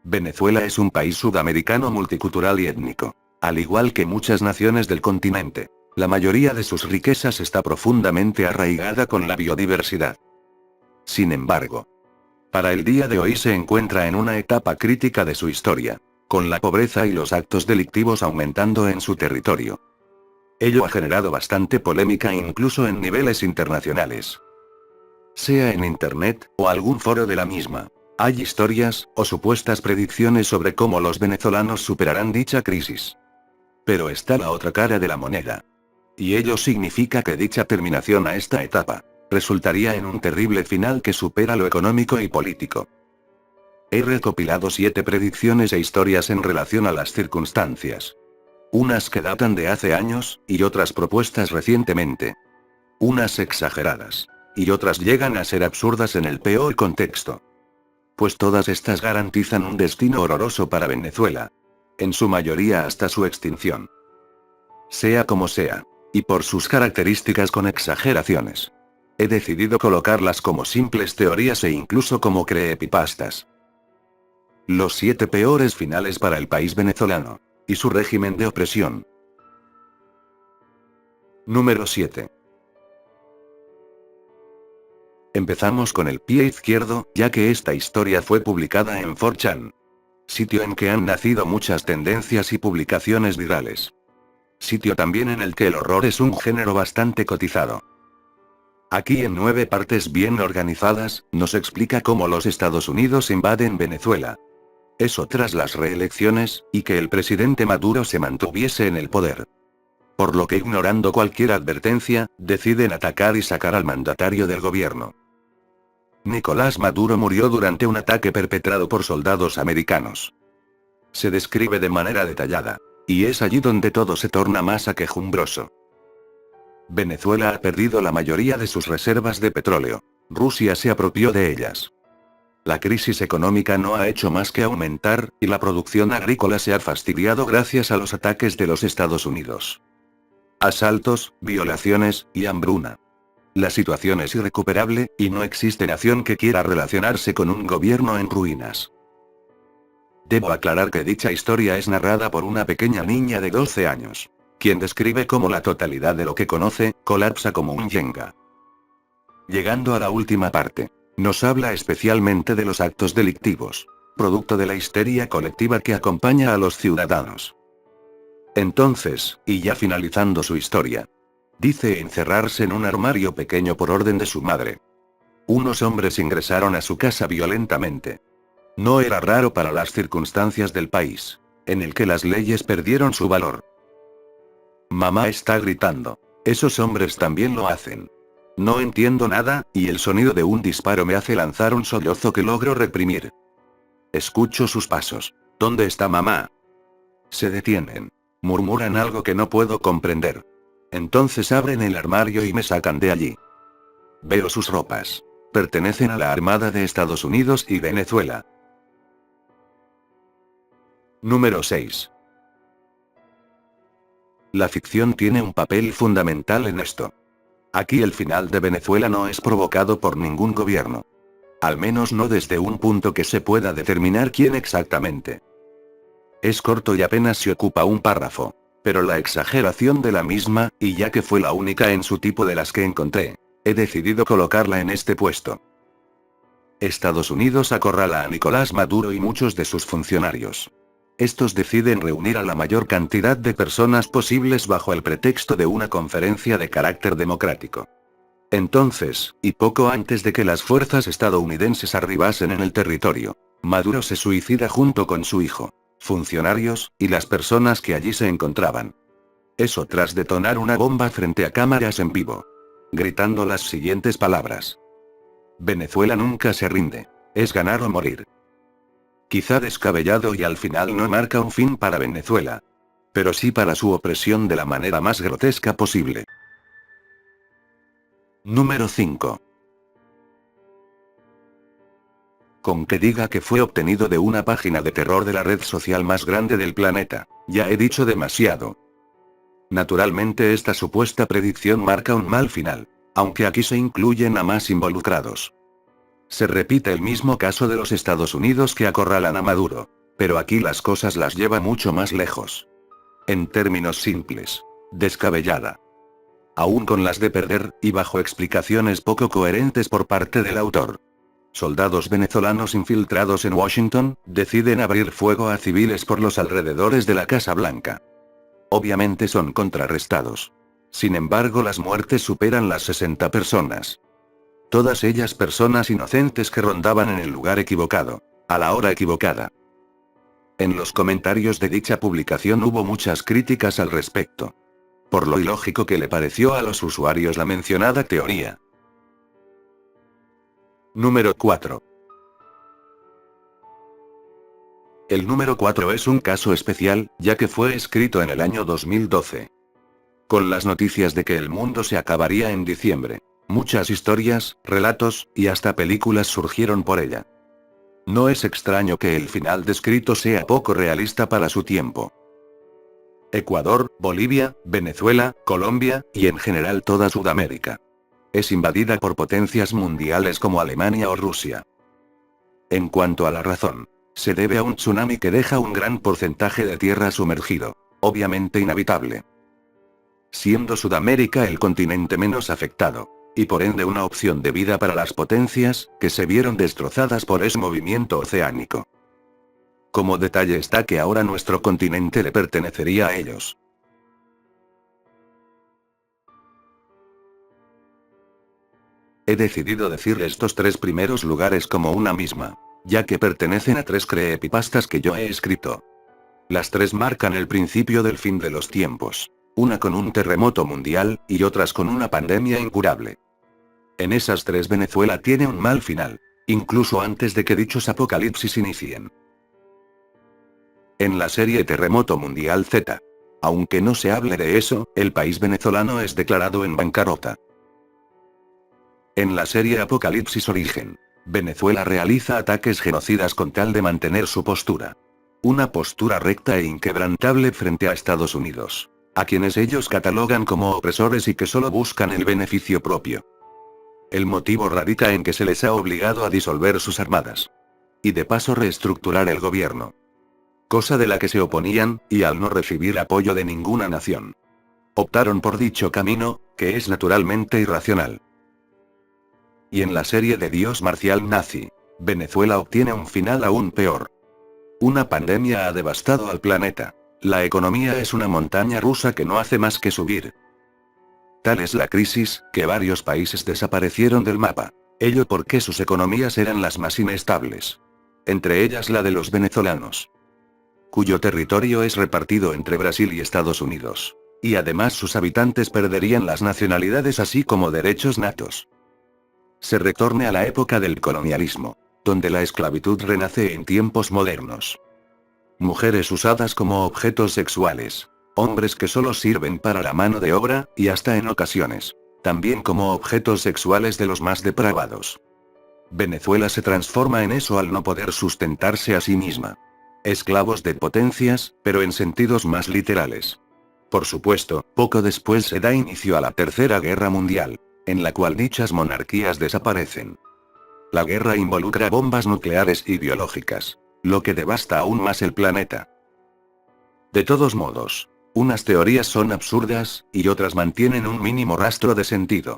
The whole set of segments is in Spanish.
Venezuela es un país sudamericano multicultural y étnico. Al igual que muchas naciones del continente, la mayoría de sus riquezas está profundamente arraigada con la biodiversidad. Sin embargo, para el día de hoy se encuentra en una etapa crítica de su historia, con la pobreza y los actos delictivos aumentando en su territorio. Ello ha generado bastante polémica incluso en niveles internacionales. Sea en Internet, o algún foro de la misma. Hay historias, o supuestas predicciones sobre cómo los venezolanos superarán dicha crisis. Pero está la otra cara de la moneda. Y ello significa que dicha terminación a esta etapa resultaría en un terrible final que supera lo económico y político. He recopilado 7 predicciones e historias en relación a las circunstancias. Unas que datan de hace años, y otras propuestas recientemente. Unas exageradas. Y otras llegan a ser absurdas en el peor contexto. Pues todas estas garantizan un destino horroroso para Venezuela. En su mayoría hasta su extinción. Sea como sea. Y por sus características con exageraciones. He decidido colocarlas como simples teorías e incluso como creepypastas. Los 7 peores finales para el país venezolano. Y su régimen de opresión. Número 7. Empezamos con el pie izquierdo, ya que esta historia fue publicada en 4chan. Sitio en que han nacido muchas tendencias y publicaciones virales. Sitio también en el que el horror es un género bastante cotizado. Aquí en 9 partes bien organizadas, nos explica cómo los Estados Unidos invaden Venezuela. Eso tras las reelecciones, y que el presidente Maduro se mantuviese en el poder. Por lo que ignorando cualquier advertencia, deciden atacar y sacar al mandatario del gobierno. Nicolás Maduro murió durante un ataque perpetrado por soldados americanos. Se describe de manera detallada. Y es allí donde todo se torna más aquejumbroso. Venezuela ha perdido la mayoría de sus reservas de petróleo. Rusia se apropió de ellas. La crisis económica no ha hecho más que aumentar, y la producción agrícola se ha fastidiado gracias a los ataques de los Estados Unidos. Asaltos, violaciones, y hambruna. La situación es irrecuperable, y no existe nación que quiera relacionarse con un gobierno en ruinas. Debo aclarar que dicha historia es narrada por una pequeña niña de 12 años, quien describe cómo la totalidad de lo que conoce, colapsa como un yenga. Llegando a la última parte, nos habla especialmente de los actos delictivos, producto de la histeria colectiva que acompaña a los ciudadanos. Entonces, y ya finalizando su historia, dice encerrarse en un armario pequeño por orden de su madre. Unos hombres ingresaron a su casa violentamente. No era raro para las circunstancias del país, en el que las leyes perdieron su valor. Mamá está gritando. Esos hombres también lo hacen. No entiendo nada, y el sonido de un disparo me hace lanzar un sollozo que logro reprimir. Escucho sus pasos. ¿Dónde está mamá? Se detienen. Murmuran algo que no puedo comprender. Entonces abren el armario y me sacan de allí. Veo sus ropas. Pertenecen a la Armada de Estados Unidos y Venezuela. Número 6. La ficción tiene un papel fundamental en esto. Aquí el final de Venezuela no es provocado por ningún gobierno. Al menos no desde un punto que se pueda determinar quién exactamente. Es corto y apenas se ocupa un párrafo. Pero la exageración de la misma, y ya que fue la única en su tipo de las que encontré, he decidido colocarla en este puesto. Estados Unidos acorrala a Nicolás Maduro y muchos de sus funcionarios. Estos deciden reunir a la mayor cantidad de personas posibles bajo el pretexto de una conferencia de carácter democrático. Entonces, y poco antes de que las fuerzas estadounidenses arribasen en el territorio, Maduro se suicida junto con su hijo, funcionarios, y las personas que allí se encontraban. Eso tras detonar una bomba frente a cámaras en vivo. Gritando las siguientes palabras. Venezuela nunca se rinde. Es ganar o morir. Quizá descabellado y al final no marca un fin para Venezuela. Pero sí para su opresión de la manera más grotesca posible. Número 5. Con que diga que fue obtenido de una página de terror de la red social más grande del planeta, ya he dicho demasiado. Naturalmente esta supuesta predicción marca un mal final, aunque aquí se incluyen a más involucrados. Se repite el mismo caso de los Estados Unidos que acorralan a Maduro. Pero aquí las cosas las lleva mucho más lejos. En términos simples. Descabellada. Aún con las de perder, y bajo explicaciones poco coherentes por parte del autor. Soldados venezolanos infiltrados en Washington, deciden abrir fuego a civiles por los alrededores de la Casa Blanca. Obviamente son contrarrestados. Sin embargo, las muertes superan las 60 personas. Todas ellas personas inocentes que rondaban en el lugar equivocado, a la hora equivocada. En los comentarios de dicha publicación hubo muchas críticas al respecto. Por lo ilógico que le pareció a los usuarios la mencionada teoría. Número 4. El número 4 es un caso especial, ya que fue escrito en el año 2012. Con las noticias de que el mundo se acabaría en diciembre. Muchas historias, relatos, y hasta películas surgieron por ella. No es extraño que el final descrito sea poco realista para su tiempo. Ecuador, Bolivia, Venezuela, Colombia, y en general toda Sudamérica. Es invadida por potencias mundiales como Alemania o Rusia. En cuanto a la razón, se debe a un tsunami que deja un gran porcentaje de tierra sumergido, obviamente inhabitable. Siendo Sudamérica el continente menos afectado, y por ende una opción de vida para las potencias, que se vieron destrozadas por ese movimiento oceánico. Como detalle está que ahora nuestro continente le pertenecería a ellos. He decidido decir estos tres primeros lugares como una misma, ya que pertenecen a tres creepypastas que yo he escrito. Las tres marcan el principio del fin de los tiempos. Una con un terremoto mundial, y otras con una pandemia incurable. En esas tres Venezuela tiene un mal final, incluso antes de que dichos apocalipsis inicien. En la serie Terremoto Mundial Z. Aunque no se hable de eso, el país venezolano es declarado en bancarrota. En la serie Apocalipsis Origen. Venezuela realiza ataques genocidas con tal de mantener su postura. Una postura recta e inquebrantable frente a Estados Unidos. A quienes ellos catalogan como opresores y que solo buscan el beneficio propio. El motivo radica en que se les ha obligado a disolver sus armadas. Y de paso reestructurar el gobierno. Cosa de la que se oponían, y al no recibir apoyo de ninguna nación. Optaron por dicho camino, que es naturalmente irracional. Y en la serie de Dios marcial nazi, Venezuela obtiene un final aún peor. Una pandemia ha devastado al planeta. La economía es una montaña rusa que no hace más que subir. Tal es la crisis, que varios países desaparecieron del mapa. Ello porque sus economías eran las más inestables. Entre ellas la de los venezolanos. Cuyo territorio es repartido entre Brasil y Estados Unidos. Y además sus habitantes perderían las nacionalidades así como derechos natos. Se retorne a la época del colonialismo, donde la esclavitud renace en tiempos modernos. Mujeres usadas como objetos sexuales. Hombres que solo sirven para la mano de obra, y hasta en ocasiones, también como objetos sexuales de los más depravados. Venezuela se transforma en eso al no poder sustentarse a sí misma. Esclavos de potencias, pero en sentidos más literales. Por supuesto, poco después se da inicio a la Tercera Guerra Mundial, en la cual dichas monarquías desaparecen. La guerra involucra bombas nucleares y biológicas, lo que devasta aún más el planeta. De todos modos, unas teorías son absurdas, y otras mantienen un mínimo rastro de sentido.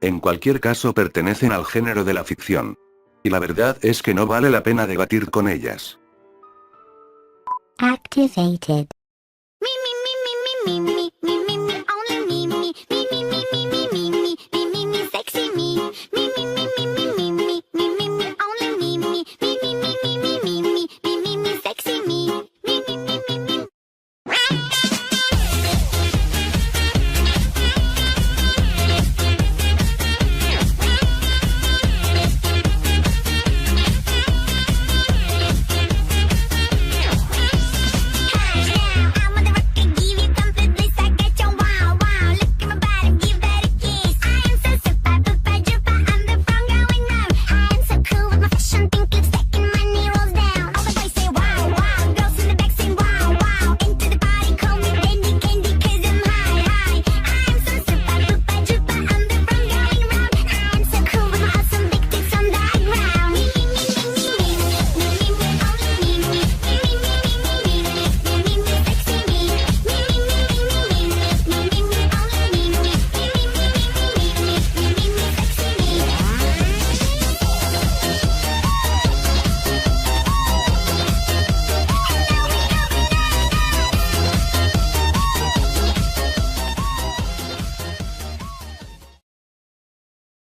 En cualquier caso pertenecen al género de la ficción. Y la verdad es que no vale la pena debatir con ellas. Activated.